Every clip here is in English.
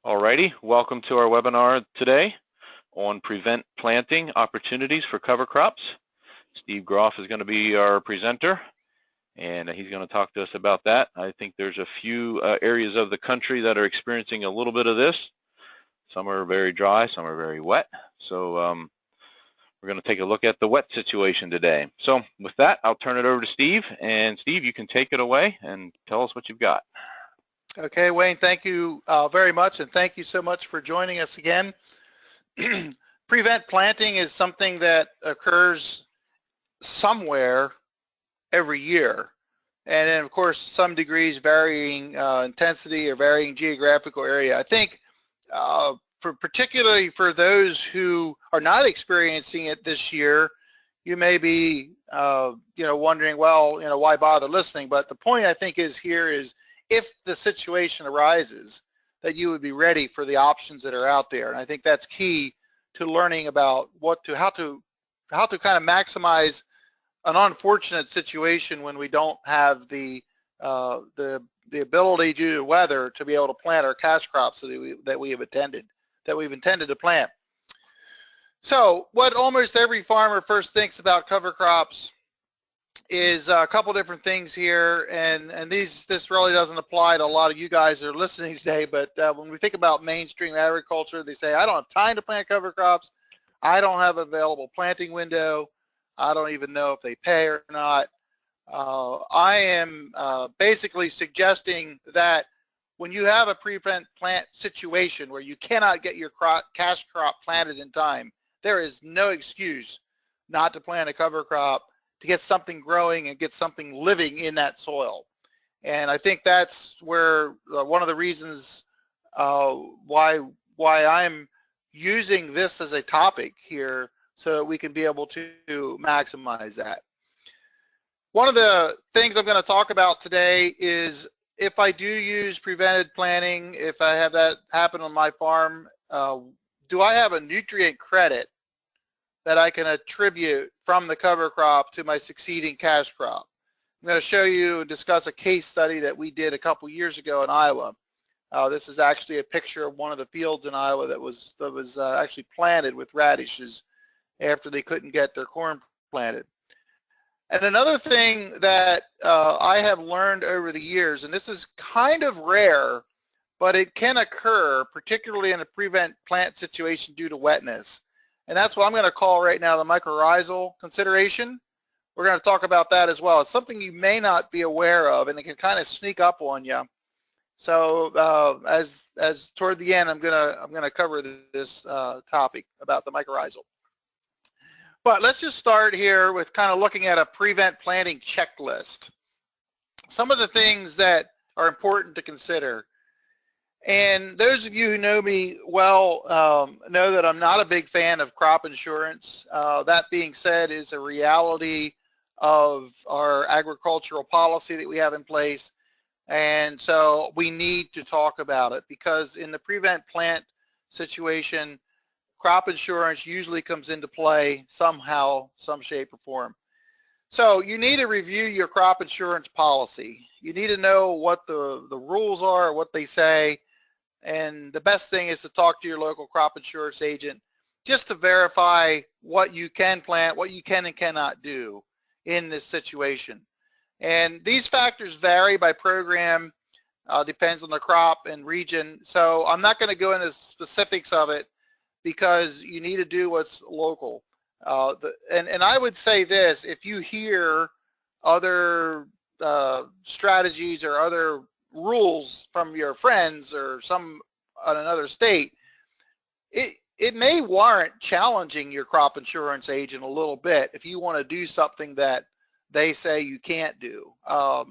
Alrighty, welcome to our webinar today on prevent planting opportunities for cover crops. Steve Groff is going to be our presenter, and he's going to talk to us about that. I think there's a few areas of the country that are experiencing a little bit of this. Some are very dry, some are very wet. So we're going to take a look at the wet situation today. So with that, I'll turn it over to Steve. And Steve, you can take it away and tell us what you've got. Okay, Wayne, thank you very much, and thank you so much for joining us again. Prevent planting is something that occurs somewhere every year, and then of course some degrees varying intensity or varying geographical area. I think particularly for those who are not experiencing it this year, you may be wondering, well, why bother listening? But the point I think is here is, if the situation arises, that you would be ready for the options that are out there. And I think that's key to learning about how to kind of maximize an unfortunate situation when we don't have the ability due to weather to be able to plant our cash crops that we've intended to plant. So what almost every farmer first thinks about cover crops is a couple different things here, and this really doesn't apply to a lot of you guys that are listening today, but when we think about mainstream agriculture, they say, I don't have time to plant cover crops, I don't have an available planting window, I don't even know if they pay or not. I am basically suggesting that when you have a prevent plant situation where you cannot get your cash crop planted in time, there is no excuse not to plant a cover crop, to get something growing and get something living in that soil. And I think that's where one of the reasons why I'm using this as a topic here, so that we can be able to maximize that. One of the things I'm going to talk about today is, if I do use prevented planting, if I have that happen on my farm, do I have a nutrient credit that I can attribute from the cover crop to my succeeding cash crop? I'm going to show you and discuss a case study that we did a couple years ago in Iowa. This is actually a picture of one of the fields in Iowa that was actually planted with radishes after they couldn't get their corn planted. And another thing that I have learned over the years, and this is kind of rare, but it can occur, particularly in a prevent plant situation due to wetness. And that's what I'm going to call right now the mycorrhizal consideration. We're going to talk about that as well. It's something you may not be aware of, and it can kind of sneak up on you. So as toward the end, I'm going to cover this topic about the mycorrhizal. But let's just start here with kind of looking at a prevent planting checklist. Some of the things that are important to consider. And those of you who know me well know that I'm not a big fan of crop insurance. That being said, is a reality of our agricultural policy that we have in place. And so we need to talk about it, because in the prevent plant situation, crop insurance usually comes into play somehow, some shape or form. So you need to review your crop insurance policy. You need to know what the rules are, what they say. And the best thing is to talk to your local crop insurance agent just to verify what you can plant, what you can and cannot do in this situation. And these factors vary by program, depends on the crop and region. So I'm not going to go into specifics of it, because you need to do what's local. And I would say this, if you hear other strategies or other rules from your friends or some on another state, it may warrant challenging your crop insurance agent a little bit if you want to do something that they say you can't do.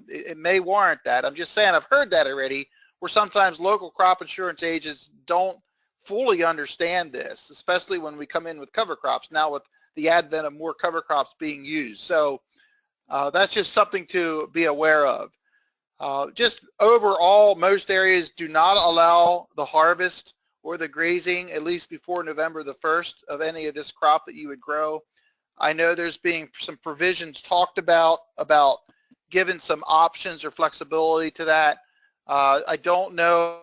It may warrant that. I'm just saying, I've heard that already, where sometimes local crop insurance agents don't fully understand this, especially when we come in with cover crops now with the advent of more cover crops being used. So that's just something to be aware of. Just overall, most areas do not allow the harvest or the grazing at least before November the 1st of any of this crop that you would grow. I know there's being some provisions talked about giving some options or flexibility to that. I don't know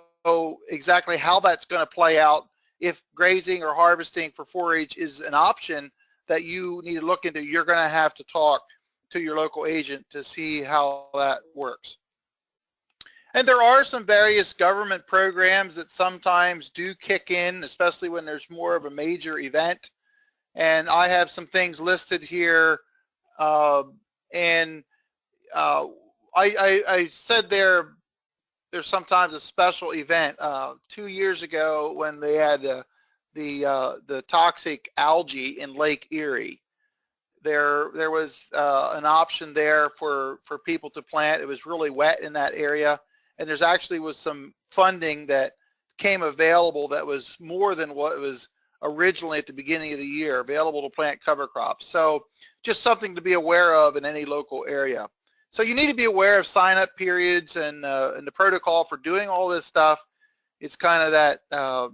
exactly how that's going to play out. If grazing or harvesting for forage is an option that you need to look into, you're going to have to talk to your local agent to see how that works. And there are some various government programs that sometimes do kick in, especially when there's more of a major event. And I have some things listed here. I said there's sometimes a special event. 2 years ago when they had the toxic algae in Lake Erie, there was an option there for people to plant. It was really wet in that area, and there's actually was some funding that came available that was more than what was originally at the beginning of the year available to plant cover crops. So just something to be aware of in any local area. So you need to be aware of sign-up periods and the protocol for doing all this stuff. It's kind of that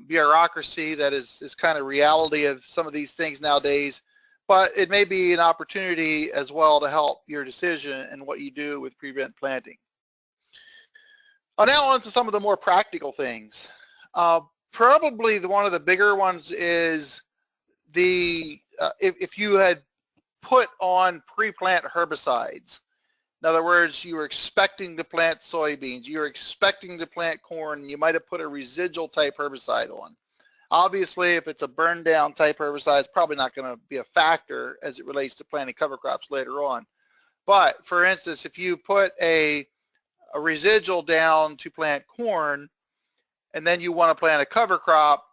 bureaucracy that is kind of reality of some of these things nowadays, but it may be an opportunity as well to help your decision and what you do with prevent planting. Now on to some of the more practical things. Probably one of the bigger ones is if you had put on pre-plant herbicides. In other words, you were expecting to plant soybeans, you were expecting to plant corn, you might have put a residual type herbicide on. Obviously, if it's a burn down type herbicide, it's probably not going to be a factor as it relates to planting cover crops later on. But for instance, if you put a residual down to plant corn, and then you want to plant a cover crop,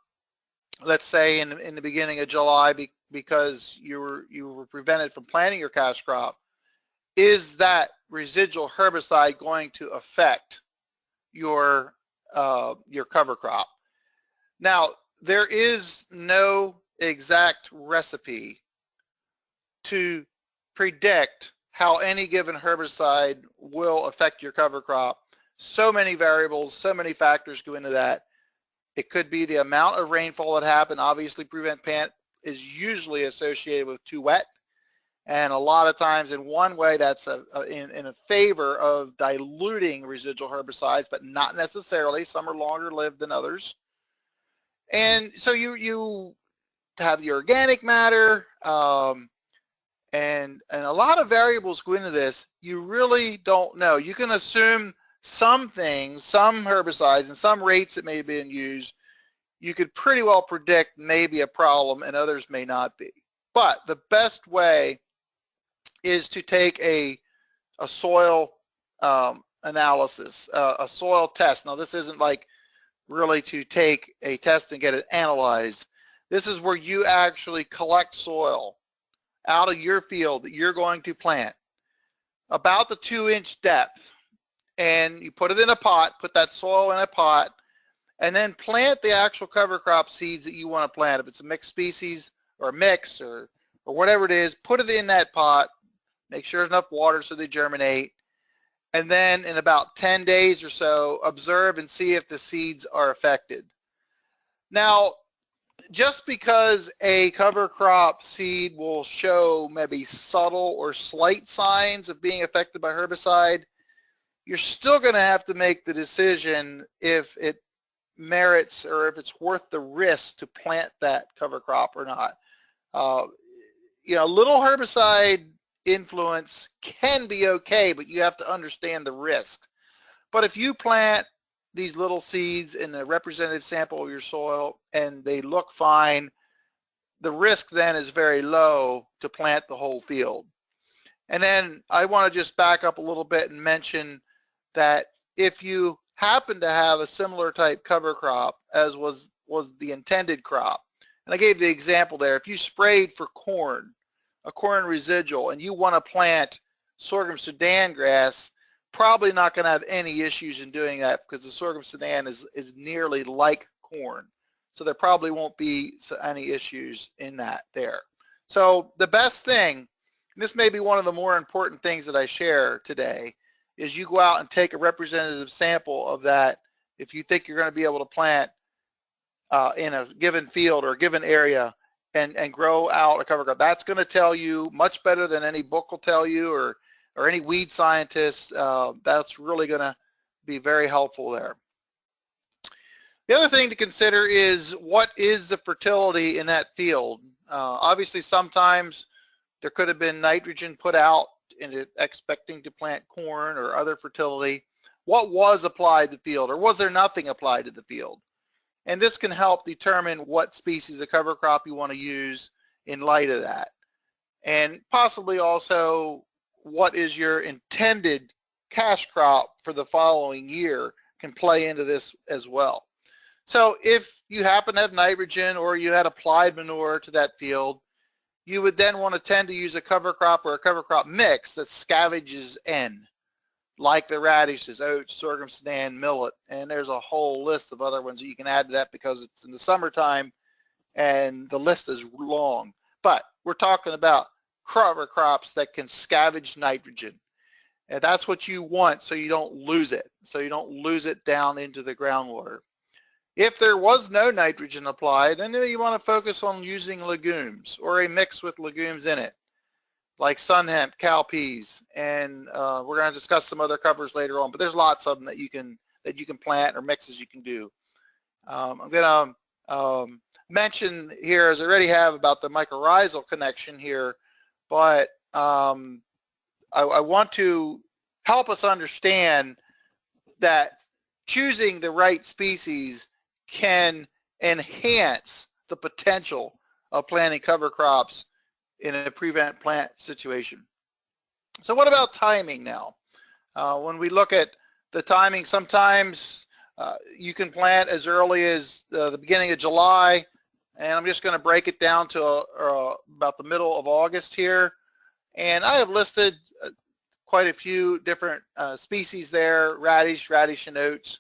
let's say in the beginning of July because you were prevented from planting your cash crop, is that residual herbicide going to affect your cover crop? Now, there is no exact recipe to predict how any given herbicide will affect your cover crop. So many variables, so many factors go into that. It could be the amount of rainfall that happened. Obviously, prevent plant is usually associated with too wet. And a lot of times in one way that's in a favor of diluting residual herbicides, but not necessarily. Some are longer lived than others. And so you have the organic matter, and a lot of variables go into this. You really don't know. You can assume some things, some herbicides and some rates that may have been used, you could pretty well predict may be a problem and others may not be. But the best way is to take a soil analysis, a soil test. Now this isn't like really to take a test and get it analyzed. This is where you actually collect soil out of your field that you're going to plant about the 2-inch depth, and you put it in a pot, put that soil in a pot, and then plant the actual cover crop seeds that you want to plant. If it's a mixed species or a mix or whatever it is, put it in that pot, make sure there's enough water so they germinate, and then in about 10 days or so, observe and see if the seeds are affected. Now, just because a cover crop seed will show maybe subtle or slight signs of being affected by herbicide, you're still going to have to make the decision if it merits or if it's worth the risk to plant that cover crop or not. You know, little herbicide influence can be okay, but you have to understand the risk. But if you plant these little seeds in a representative sample of your soil and they look fine, the risk then is very low to plant the whole field. And then I want to just back up a little bit and mention that if you happen to have a similar type cover crop as was the intended crop, and I gave the example there, if you sprayed for corn, a corn residual, and you want to plant sorghum Sudan grass, probably not going to have any issues in doing that because the sorghum Sudan is nearly like corn. So there probably won't be any issues in that there. So the best thing, and this may be one of the more important things that I share today, is you go out and take a representative sample of that if you think you're going to be able to plant in a given field or a given area and grow out a cover crop. That's going to tell you much better than any book will tell you or any weed scientist. That's really going to be very helpful there. The other thing to consider is what is the fertility in that field. Obviously, sometimes there could have been nitrogen put out in it expecting to plant corn or other fertility. What was applied to the field, or was there nothing applied to the field? And this can help determine what species of cover crop you want to use in light of that. And possibly also what is your intended cash crop for the following year can play into this as well. So if you happen to have nitrogen or you had applied manure to that field, you would then want to tend to use a cover crop or a cover crop mix that scavenges N, like the radishes, oats, sorghum, sudan, millet, and there's a whole list of other ones that you can add to that because it's in the summertime and the list is long. But we're talking about cover crops that can scavenge nitrogen. And that's what you want so you don't lose it, so you don't lose it down into the groundwater. If there was no nitrogen applied, then you want to focus on using legumes or a mix with legumes in it, like sun hemp, cowpeas, and we're going to discuss some other covers later on, but there's lots of them that you can plant or mixes you can do. I'm going to mention here, as I already have, about the mycorrhizal connection here, but I want to help us understand that choosing the right species can enhance the potential of planting cover crops in a prevent plant situation. So what about timing now? When we look at the timing, sometimes you can plant as early as the beginning of July, and I'm just going to break it down to about the middle of August here. And I have listed quite a few different species there: radish, radish and oats.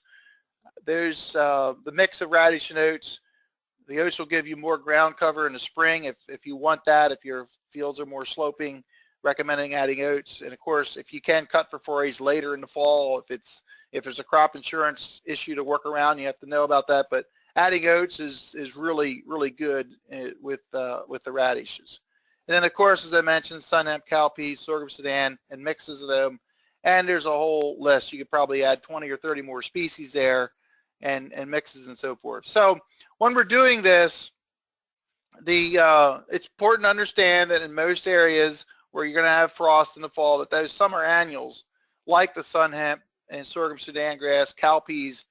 There's the mix of radish and oats. The oats will give you more ground cover in the spring if you want that. If your fields are more sloping, recommending adding oats. And of course, if you can cut for forage later in the fall, if there's a crop insurance issue to work around, you have to know about that. But adding oats is really good with the radishes. And then of course, as I mentioned, sun hemp, cowpeas, sorghum sudan, and mixes of them. And there's a whole list. You could probably add 20 or 30 more species there, and mixes and so forth. So when we're doing this, it's important to understand that in most areas where you're going to have frost in the fall, that those summer annuals, like the sun hemp and sorghum sudan grass, cowpeas,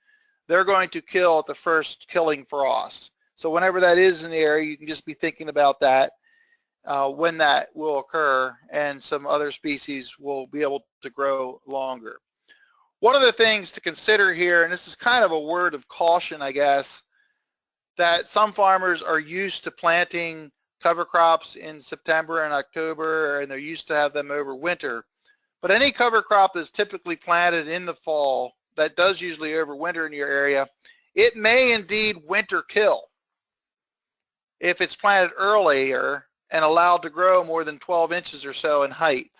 they're going to kill at the first killing frost. So whenever that is in the area, you can just be thinking about that when that will occur, and some other species will be able to grow longer. One of the things to consider here, and this is kind of a word of caution, I guess, that some farmers are used to planting cover crops in September and October, and they're used to have them over winter. But any cover crop that's typically planted in the fall that does usually overwinter in your area, it may indeed winter kill if it's planted earlier and allowed to grow more than 12 inches or so in height.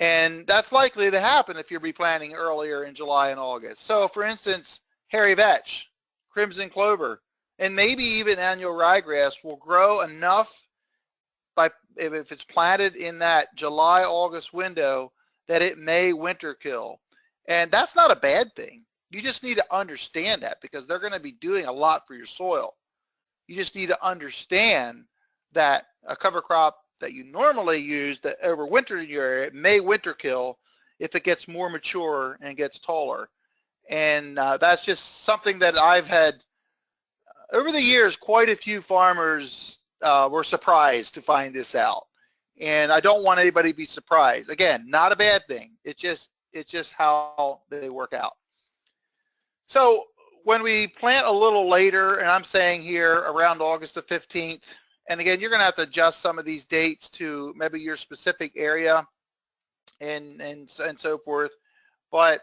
And that's likely to happen if you're replanting earlier in July and August. So for instance, hairy vetch, crimson clover, and maybe even annual ryegrass will grow enough if it's planted in that July-August window that it may winter kill. And that's not a bad thing. You just need to understand that, because they're going to be doing a lot for your soil. You just need to understand that a cover crop that you normally use that overwintered in your area may winter kill if it gets more mature and gets taller. And that's just something that I've had over the years. Quite a few farmers were surprised to find this out, and I don't want anybody to be surprised. Again, not a bad thing. It's just how they work out. So when we plant a little later, and I'm saying here around August the 15th, and again, you're going to have to adjust some of these dates to maybe your specific area and so forth. But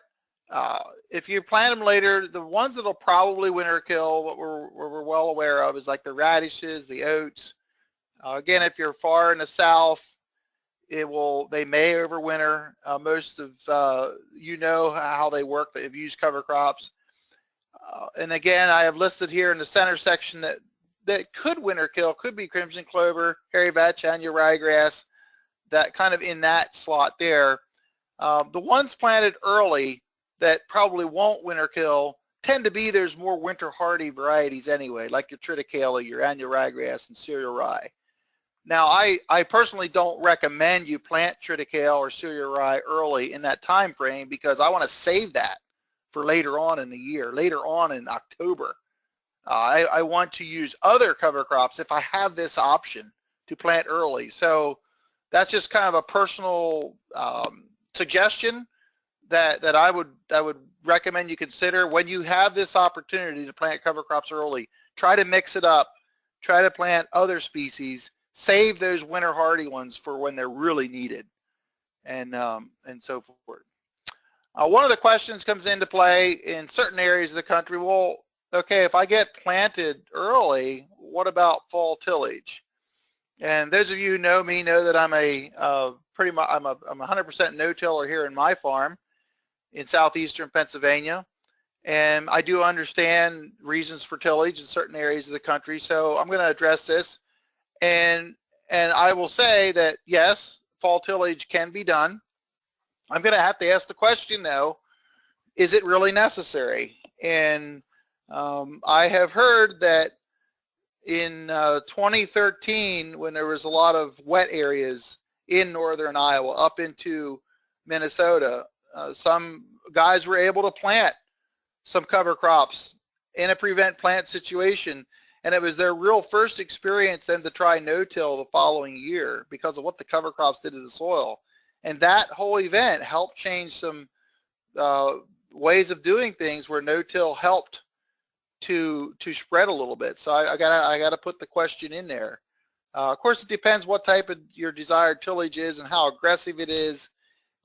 if you plant them later, the ones that'll probably winter kill, what we're well aware of, is like the radishes, the oats. Again, if you're far in the south, they may overwinter. Most of you know how they work that have used cover crops. And again, I have listed here in the center section that could winter kill, could be crimson clover, hairy vetch, annual ryegrass, that kind of in that slot there. The ones planted early that probably won't winter kill tend to be there's more winter hardy varieties anyway, like your triticale, your annual ryegrass, and cereal rye. Now, I personally don't recommend you plant triticale or cereal rye early in that time frame because I want to save that for later on in the year, later on in October. I want to use other cover crops if I have this option to plant early. So that's just kind of a personal suggestion that I would recommend you consider when you have this opportunity to plant cover crops early. Try to mix it up. Try to plant other species. Save those winter hardy ones for when they're really needed, and so forth. One of the questions comes into play in certain areas of the country. Well, okay, if I get planted early, what about fall tillage? And those of you who know me know that I'm a 100% no-tiller here in my farm in southeastern Pennsylvania, and I do understand reasons for tillage in certain areas of the country. So I'm going to address this. And I will say that, yes, fall tillage can be done. I'm going to have to ask the question, though, is it really necessary? And I have heard that in 2013, when there was a lot of wet areas in northern Iowa up into Minnesota, some guys were able to plant some cover crops in a prevent plant situation. And it was their real first experience then to try no-till the following year because of what the cover crops did to the soil. And that whole event helped change some ways of doing things where no-till helped to spread a little bit. So I gotta put the question in there. Of course, it depends what type of your desired tillage is and how aggressive it is.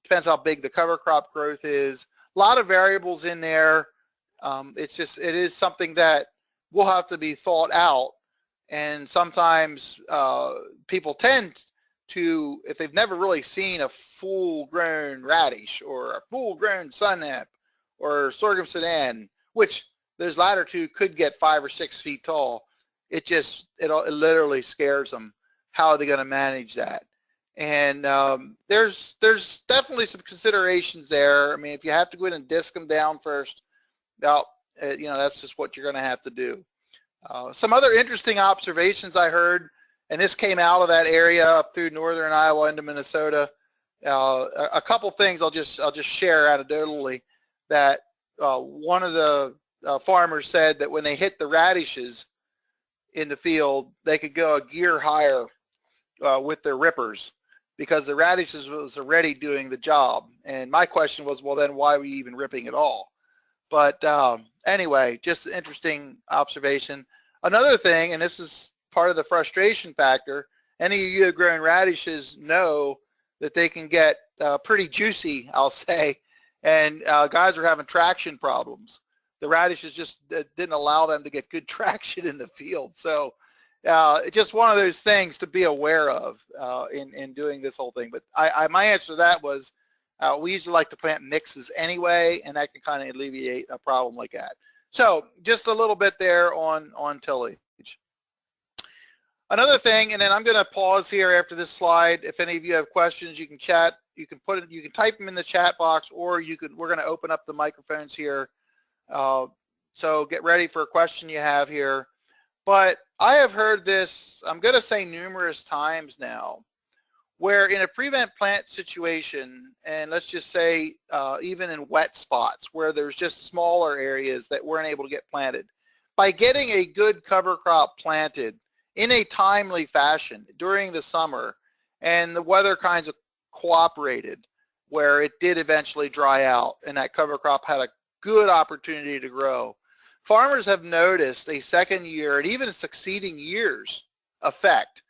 Depends how big the cover crop growth is. A lot of variables in there. It is something that will have to be thought out, and sometimes people tend to, if they've never really seen a full-grown radish or a full-grown sunhep or sorghum sudan, which those latter two could get 5 or 6 feet tall, it literally scares them. How are they going to manage that? And there's definitely some considerations there. I mean, if you have to go in and disc them down first, well, that's just what you're going to have to do. Some other interesting observations I heard, and this came out of that area up through northern Iowa into Minnesota. A couple things I'll just share anecdotally. That one of the farmers said that when they hit the radishes in the field, they could go a gear higher with their rippers because the radishes was already doing the job. And my question was, well, then why were you even ripping at all? But anyway, just an interesting observation. Another thing, and this is part of the frustration factor, any of you that have grown radishes know that they can get pretty juicy, I'll say, and guys are having traction problems. The radishes just didn't allow them to get good traction in the field. So it's just one of those things to be aware of in doing this whole thing. But my answer to that was, we usually like to plant mixes anyway, and that can kind of alleviate a problem like that. So just a little bit there on tillage. Another thing, and then I'm going to pause here after this slide. If any of you have questions, you can chat. You can type them in the chat box, or we're going to open up the microphones here. So get ready for a question you have here. But I have heard this, I'm going to say numerous times now, where in a prevent plant situation, and let's just say even in wet spots where there's just smaller areas that weren't able to get planted, by getting a good cover crop planted in a timely fashion during the summer, and the weather kinds of cooperated where it did eventually dry out and that cover crop had a good opportunity to grow, farmers have noticed a second year and even succeeding years effect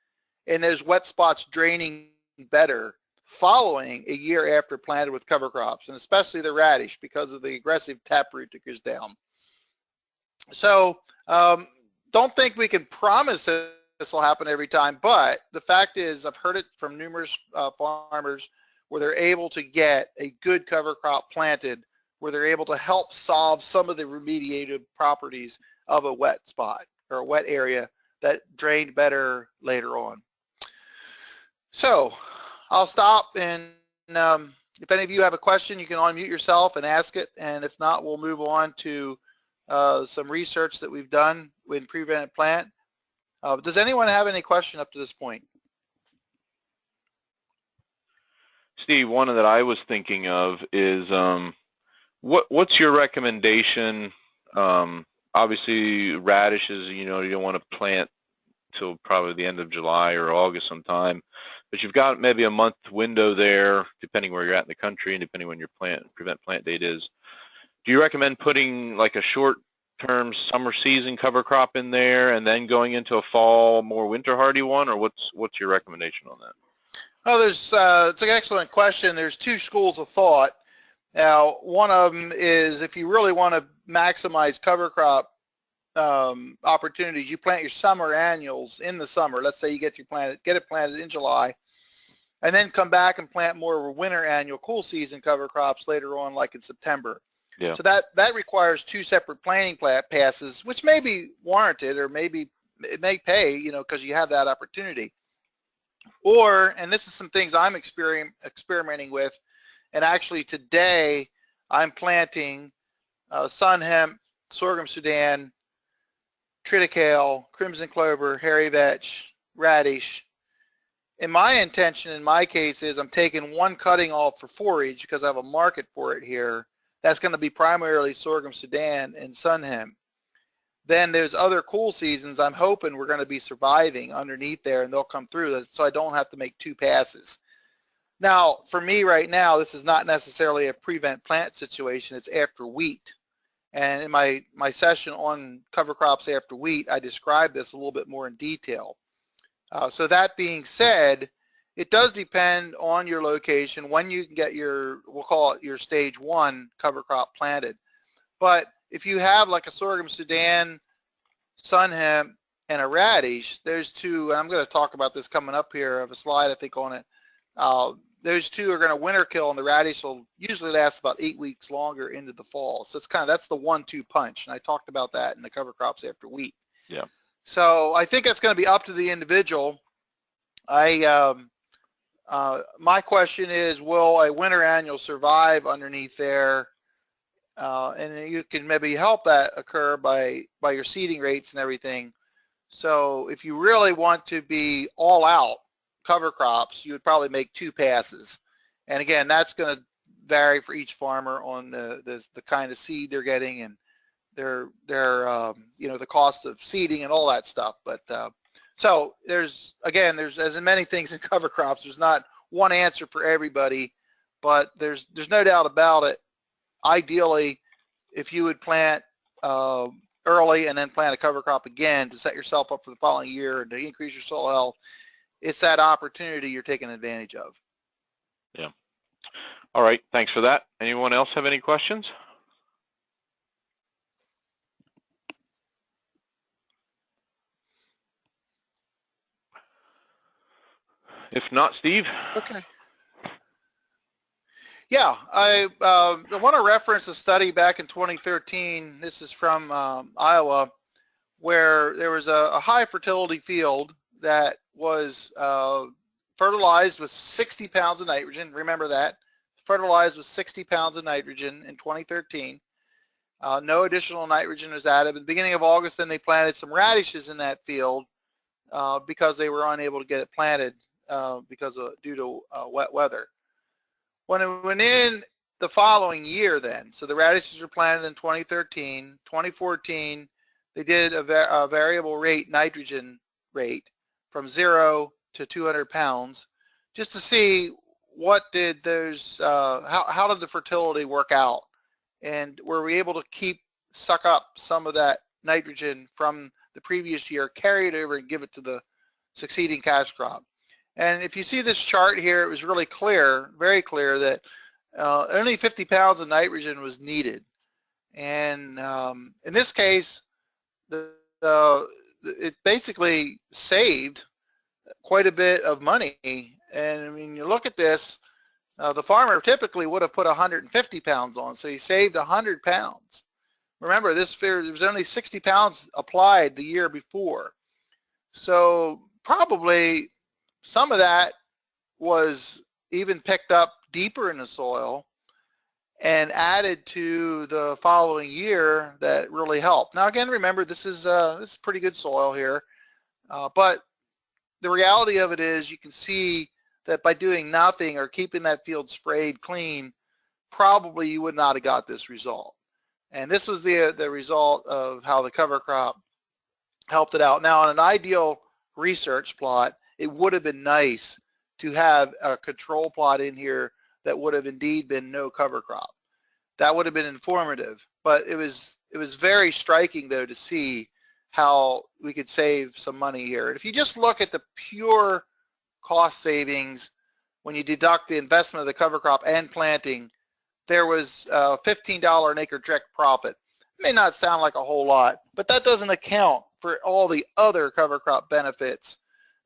in those wet spots draining better following a year after planted with cover crops, and especially the radish because of the aggressive taproot that goes down. So don't think we can promise that this will happen every time, but the fact is I've heard it from numerous farmers where they're able to get a good cover crop planted, where they're able to help solve some of the remediated properties of a wet spot or a wet area that drained better later on. So I'll stop, and if any of you have a question, you can unmute yourself and ask it, and if not, we'll move on to some research that we've done in Prevent Plant. Does anyone have any question up to this point? Steve, one that I was thinking of is what's your recommendation? Obviously, radishes, you don't want to plant till probably the end of July or August sometime, but you've got maybe a month window there, depending where you're at in the country and depending when your prevent plant date is. Do you recommend putting like a short-term summer season cover crop in there and then going into a fall, more winter hardy one, or what's your recommendation on that? Oh, it's an excellent question. There's two schools of thought. Now, one of them is if you really want to maximize cover crop opportunities, you plant your summer annuals in the summer. Let's say you get it planted in July, and then come back and plant more of a winter annual cool season cover crops later on, like in September. Yeah. So that requires two separate planting passes, which may be warranted, or maybe it may pay, because you have that opportunity. Or, and this is some things I'm experimenting with, and actually today I'm planting sun hemp, sorghum Sudan, triticale, crimson clover, hairy vetch, radish. And my intention in my case is I'm taking one cutting off for forage because I have a market for it here. That's going to be primarily sorghum Sudan and sun hemp. Then there's other cool seasons I'm hoping we're going to be surviving underneath there, and they'll come through, so I don't have to make two passes. Now, for me right now, this is not necessarily a prevent plant situation. It's after wheat. And in my session on cover crops after wheat, I described this a little bit more in detail. So that being said, it does depend on your location when you can get your, we'll call it your stage 1 cover crop planted. But if you have like a sorghum Sudan, sun hemp, and a radish, there's two, and I'm going to talk about this coming up here. I have a slide I think on it. Those two are going to winter kill, and the radish will usually last about 8 weeks longer into the fall. So it's that's the 1-2 punch, and I talked about that in the cover crops after wheat. Yeah. So I think that's going to be up to the individual. My question is, will a winter annual survive underneath there? And you can maybe help that occur by your seeding rates and everything. So if you really want to be all out cover crops, you would probably make two passes. And again, that's going to vary for each farmer on the kind of seed they're getting and their the cost of seeding and all that stuff. But so there's as in many things in cover crops, there's not one answer for everybody, but there's no doubt about it. Ideally, if you would plant early and then plant a cover crop again to set yourself up for the following year and to increase your soil health, it's that opportunity you're taking advantage of. Yeah. All right. Thanks for that. Anyone else have any questions? If not, Steve? Okay. Yeah, I want to reference a study back in 2013. This is from Iowa, where there was a high fertility field that was fertilized with 60 pounds of nitrogen. Remember that. Fertilized with 60 pounds of nitrogen in 2013. No additional nitrogen was added. At the beginning of August, then they planted some radishes in that field because they were unable to get it planted due to wet weather. When it went in the following year then, so the radishes were planted in 2013, 2014, they did a variable rate nitrogen rate from 0 to 200 pounds just to see what did those, how did the fertility work out, and were we able to suck up some of that nitrogen from the previous year, carry it over and give it to the succeeding cash crop. And if you see this chart here, it was really clear, very clear, that only 50 pounds of nitrogen was needed. And in this case, it basically saved quite a bit of money. And I mean, you look at this, the farmer typically would have put 150 pounds on, so he saved 100 pounds. Remember, there was only 60 pounds applied the year before. So probably some of that was even picked up deeper in the soil. and added to the following year that really helped. Now again, remember this is pretty good soil here, but the reality of it is you can see that by doing nothing or keeping that field sprayed clean, probably you would not have got this result. And this was the result of how the cover crop helped it out. Now, on an ideal research plot, it would have been nice to have a control plot in here that would have indeed been no cover crop. That would have been informative, but it was very striking though to see how we could save some money here. And if you just look at the pure cost savings when you deduct the investment of the cover crop and planting, there was a $15 an acre direct profit. It may not sound like a whole lot, but that doesn't account for all the other cover crop benefits,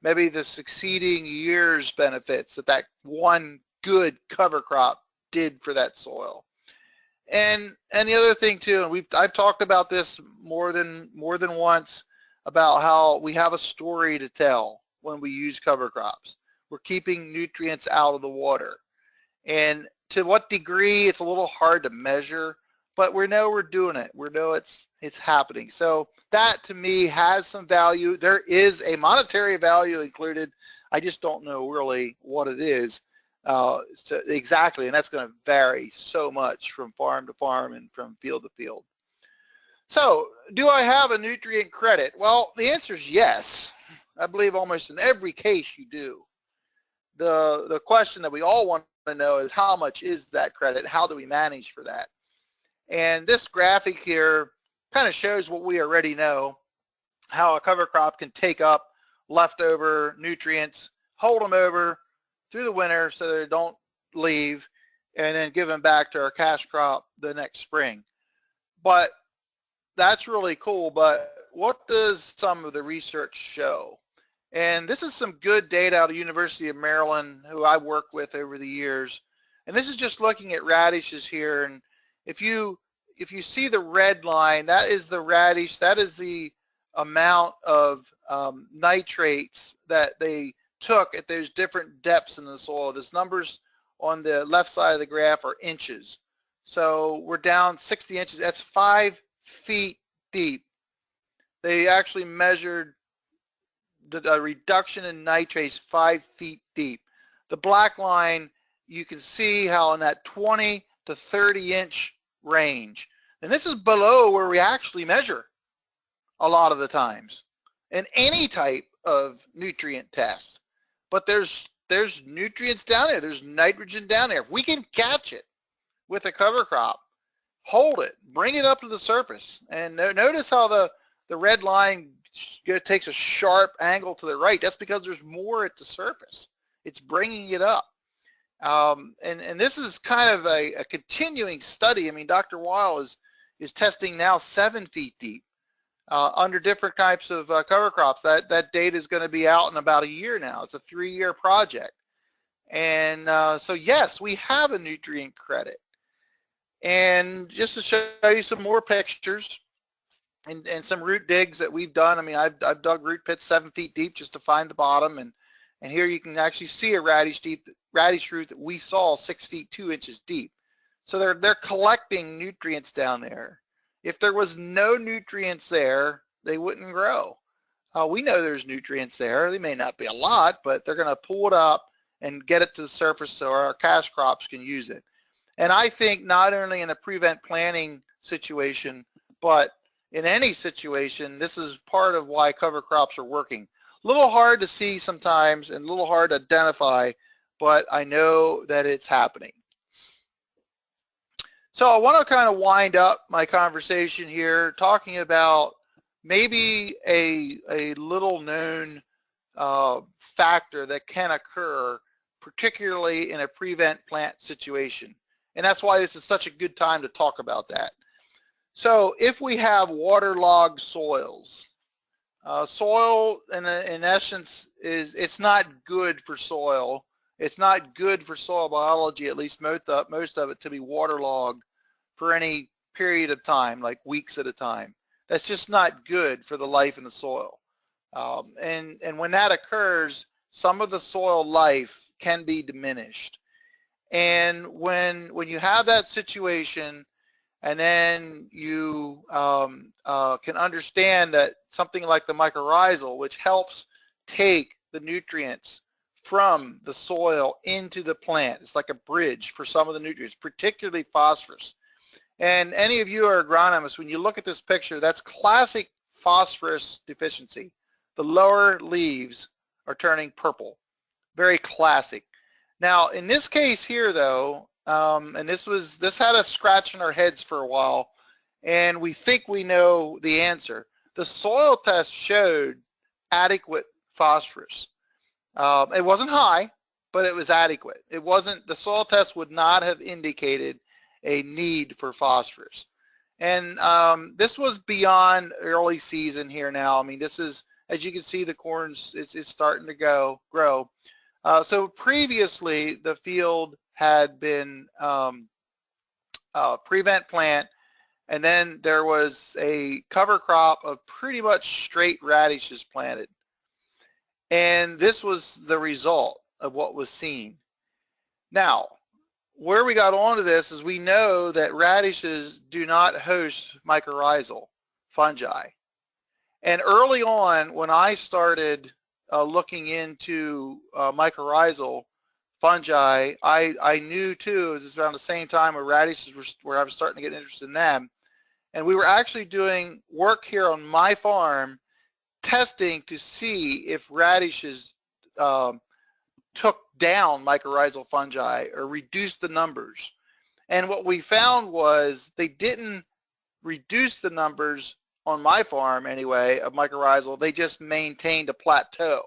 maybe the succeeding year's benefits that one good cover crop did for that soil. And the other thing too, and I've talked about this more than once, about how we have a story to tell when we use cover crops. We're keeping nutrients out of the water. And to what degree, it's a little hard to measure, but we know we're doing it. We know it's happening. So that to me has some value. There is a monetary value included. I just don't know really what it is exactly, and that's going to vary so much from farm to farm and from field to field. So do I have a nutrient credit? Well, the answer is yes. I believe almost in every case you do. The question that we all want to know is how much is that credit? How do we manage for that? And this graphic here kind of shows what we already know, how a cover crop can take up leftover nutrients, hold them over through the winter so they don't leave, and then give them back to our cash crop the next spring. But that's really cool, but what does some of the research show? And this is some good data out of University of Maryland, who I worked with over the years. And this is just looking at radishes here. And if you see the red line, that is the radish. That is the amount of nitrates that they took at those different depths in the soil. These numbers on the left side of the graph are inches. So we're down 60 inches. That's 5 feet deep. They actually measured the reduction in nitrates 5 feet deep. The black line, you can see how in that 20 to 30 inch range. And this is below where we actually measure a lot of the times in any type of nutrient test. But there's nutrients down there. There's nitrogen down there. If we can catch it with a cover crop, hold it, bring it up to the surface. And notice how the red line takes a sharp angle to the right. That's because there's more at the surface. It's bringing it up. And this is kind of a continuing study. I mean, Dr. Weil is testing now 7 feet deep under different types of cover crops. That data is going to be out in about a year now. It's a 3-year project. And so yes, we have a nutrient credit. And just to show you some more pictures and some root digs that we've done. I mean, I've dug root pits 7 feet deep just to find the bottom. And here you can actually see a radish root that we saw 6 feet 2 inches deep. So they're collecting nutrients down there. If there was no nutrients there, they wouldn't grow. We know there's nutrients there. They may not be a lot, but they're going to pull it up and get it to the surface so our cash crops can use it. And I think not only in a prevent planting situation, but in any situation, this is part of why cover crops are working. A little hard to see sometimes and a little hard to identify, but I know that it's happening. So I want to kind of wind up my conversation here talking about maybe a little known factor that can occur, particularly in a prevent plant situation. And that's why this is such a good time to talk about that. So if we have waterlogged soils, soil in essence it's not good for soil. It's not good for soil biology, at least most of it, to be waterlogged for any period of time, like weeks at a time. That's just not good for the life in the soil. And when that occurs, some of the soil life can be diminished. And when you have that situation, and then you can understand that something like the mycorrhizal, which helps take the nutrients from the soil into the plant. It's like a bridge for some of the nutrients, particularly phosphorus. And any of you are agronomists, when you look at this picture, that's classic phosphorus deficiency. The lower leaves are turning purple. Very classic. Now, in this case here, though, and this had us scratching our heads for a while, and we think we know the answer. The soil test showed adequate phosphorus. It wasn't high, but it was adequate. It wasn't, the soil test would not have indicated a need for phosphorus. And this was beyond early season here now. I mean, this is, as you can see, the corn's it's starting to grow. So previously, the field had been prevent plant, and then there was a cover crop of pretty much straight radishes planted. And this was the result of what was seen. Now, where we got onto this is we know that radishes do not host mycorrhizal fungi. And early on, when I started looking into mycorrhizal fungi, I knew too, it was around the same time where radishes where I was starting to get interested in them. And we were actually doing work here on my farm, testing to see if radishes took down mycorrhizal fungi or reduced the numbers. And what we found was they didn't reduce the numbers on my farm anyway of mycorrhizal, they just maintained a plateau.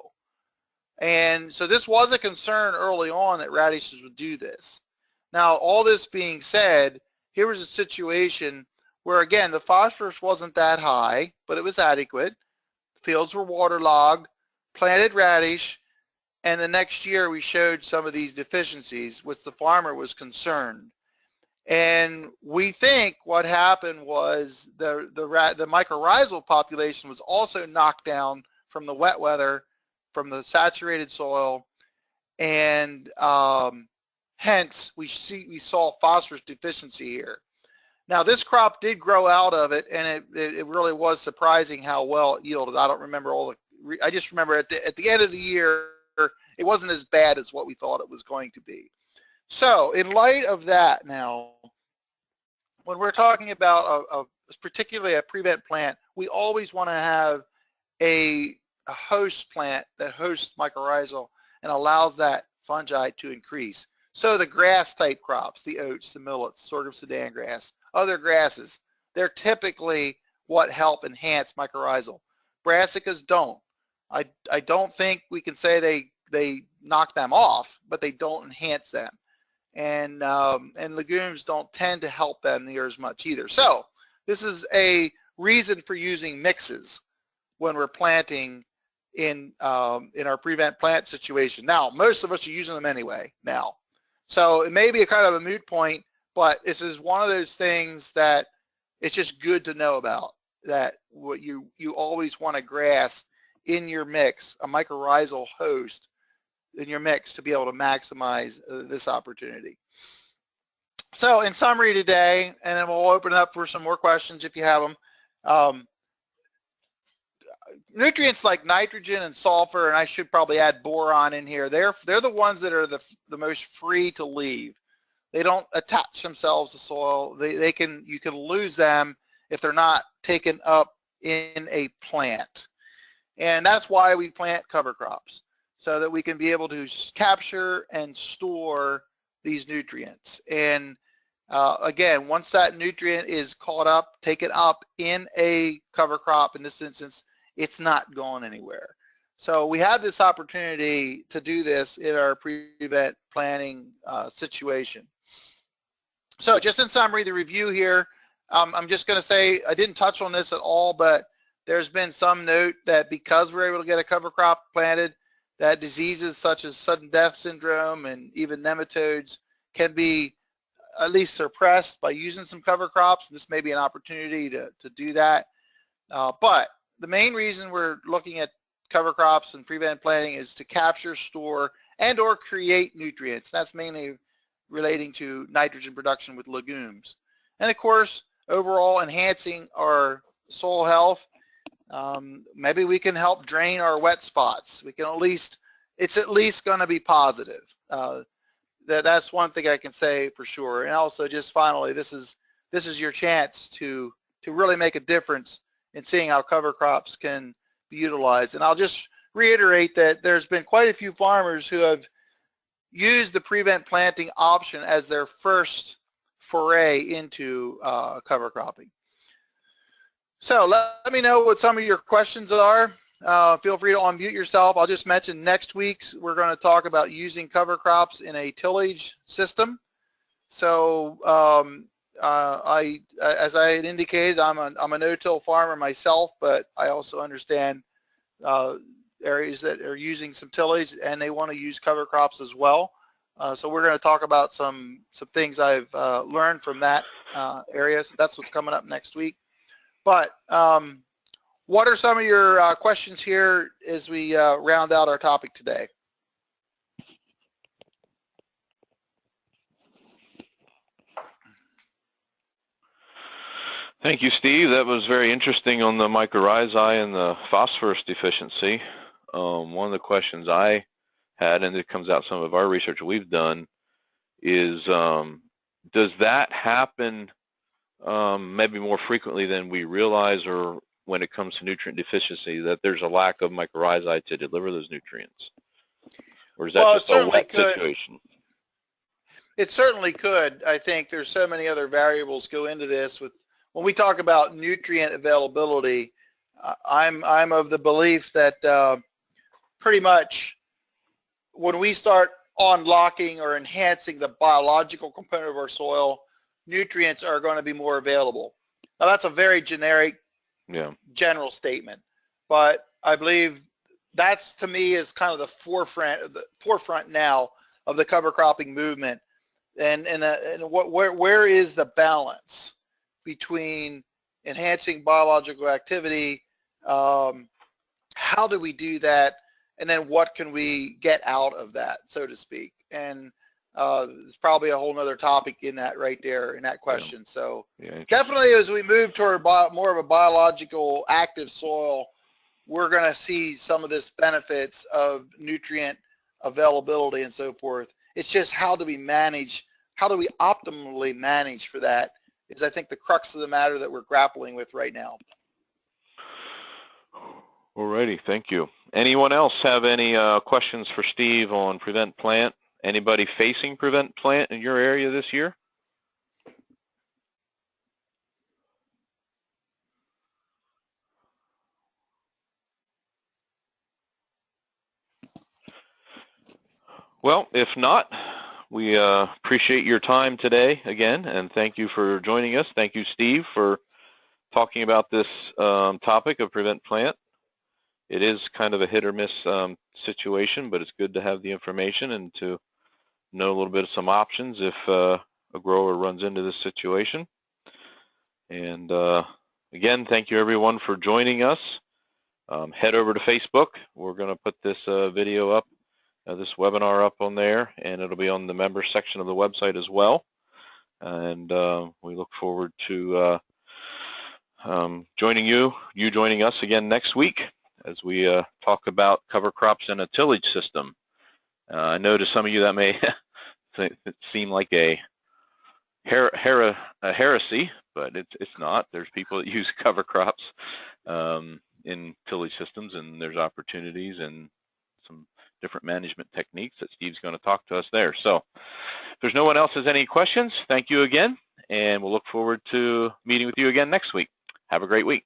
And so this was a concern early on that radishes would do this. Now, all this being said, here was a situation where, again, the phosphorus wasn't that high, but it was adequate. Fields were waterlogged, planted radish, and the next year we showed some of these deficiencies, which the farmer was concerned. And we think what happened was the mycorrhizal population was also knocked down from the wet weather, from the saturated soil, and hence we saw phosphorus deficiency here. Now this crop did grow out of it, and it really was surprising how well it yielded. I don't remember all the, I just remember at the end of the year, it wasn't as bad as what we thought it was going to be. So in light of that now, when we're talking about particularly a prevent plant, we always want to have a host plant that hosts mycorrhizal and allows that fungi to increase. So the grass type crops, the oats, the millets, sorghum, Sudan grass, other grasses, they're typically what help enhance mycorrhizal. Brassicas don't. I don't think we can say they knock them off, but they don't enhance them. And legumes don't tend to help them near as much either. So this is a reason for using mixes when we're planting in our prevent plant situation. Now, most of us are using them anyway now. So it may be a kind of a moot point, but this is one of those things that it's just good to know about, that what you always want a grass in your mix, a mycorrhizal host in your mix, to be able to maximize this opportunity. So in summary today, and then we'll open it up for some more questions if you have them. Nutrients like nitrogen and sulfur, and I should probably add boron in here, they're the ones that are the most free to leave. They don't attach themselves to soil. You can lose them if they're not taken up in a plant. And that's why we plant cover crops, so that we can be able to capture and store these nutrients. And again, once that nutrient is caught up, taken up in a cover crop, in this instance, it's not going anywhere. So we have this opportunity to do this in our prevent planting situation. So just in summary, the review here, I'm just going to say I didn't touch on this at all, but there's been some note that because we're able to get a cover crop planted, that diseases such as sudden death syndrome and even nematodes can be at least suppressed by using some cover crops. This may be an opportunity to do that. But the main reason we're looking at cover crops and prevent planting is to capture, store, and or create nutrients. That's mainly relating to nitrogen production with legumes. And of course, overall enhancing our soil health. Maybe we can help drain our wet spots. We can it's at least going to be positive. That's one thing I can say for sure. And also, just finally, this is your chance to really make a difference in seeing how cover crops can be utilized. And I'll just reiterate that there's been quite a few farmers who have used the prevent planting option as their first foray into cover cropping. So let me know what some of your questions are. Feel free to unmute yourself. I'll just mention next week's we're going to talk about using cover crops in a tillage system. So as I had indicated, I'm a no-till farmer myself, but I also understand areas that are using some tillage and they want to use cover crops as well. So we're going to talk about some things I've learned from that area. So that's what's coming up next week. But what are some of your questions here as we round out our topic today? Thank you, Steve. That was very interesting on the mycorrhizae and the phosphorus deficiency. One of the questions I had, and it comes out some of our research we've done, is does that happen maybe more frequently than we realize, or when it comes to nutrient deficiency, that there's a lack of mycorrhizae to deliver those nutrients? Or is that just a wet situation? It certainly could. I think there's so many other variables go into this. When we talk about nutrient availability, I'm of the belief that pretty much when we start unlocking or enhancing the biological component of our soil, nutrients are going to be more available. Now that's a very generic, general statement, but I believe that's, to me, is kind of the forefront now of the cover cropping movement. And where is the balance between enhancing biological activity? How do we do that? And then what can we get out of that, so to speak? And there's probably a whole other topic in that right there, in that question. So definitely as we move toward more of a biological active soil, we're going to see some of this benefits of nutrient availability and so forth. It's just how do we optimally manage for that is, I think, the crux of the matter that we're grappling with right now. Alrighty, thank you. Anyone else have any questions for Steve on Prevent Plant? Anybody facing Prevent Plant in your area this year? Well, if not, we appreciate your time today again, and thank you for joining us. Thank you, Steve, for talking about this topic of Prevent Plant. It is kind of a hit or miss situation, but it's good to have the information and to know a little bit of some options if a grower runs into this situation. And again, thank you everyone for joining us. Head over to Facebook. We're going to put this video up, this webinar up on there, and it'll be on the members section of the website as well. And we look forward to joining us again next week as we talk about cover crops in a tillage system. I know to some of you that may seem like a heresy, but it's not. There's people that use cover crops in tillage systems, and there's opportunities and some different management techniques that Steve's going to talk to us there. So if there's no one else has any questions, thank you again, and we'll look forward to meeting with you again next week. Have a great week.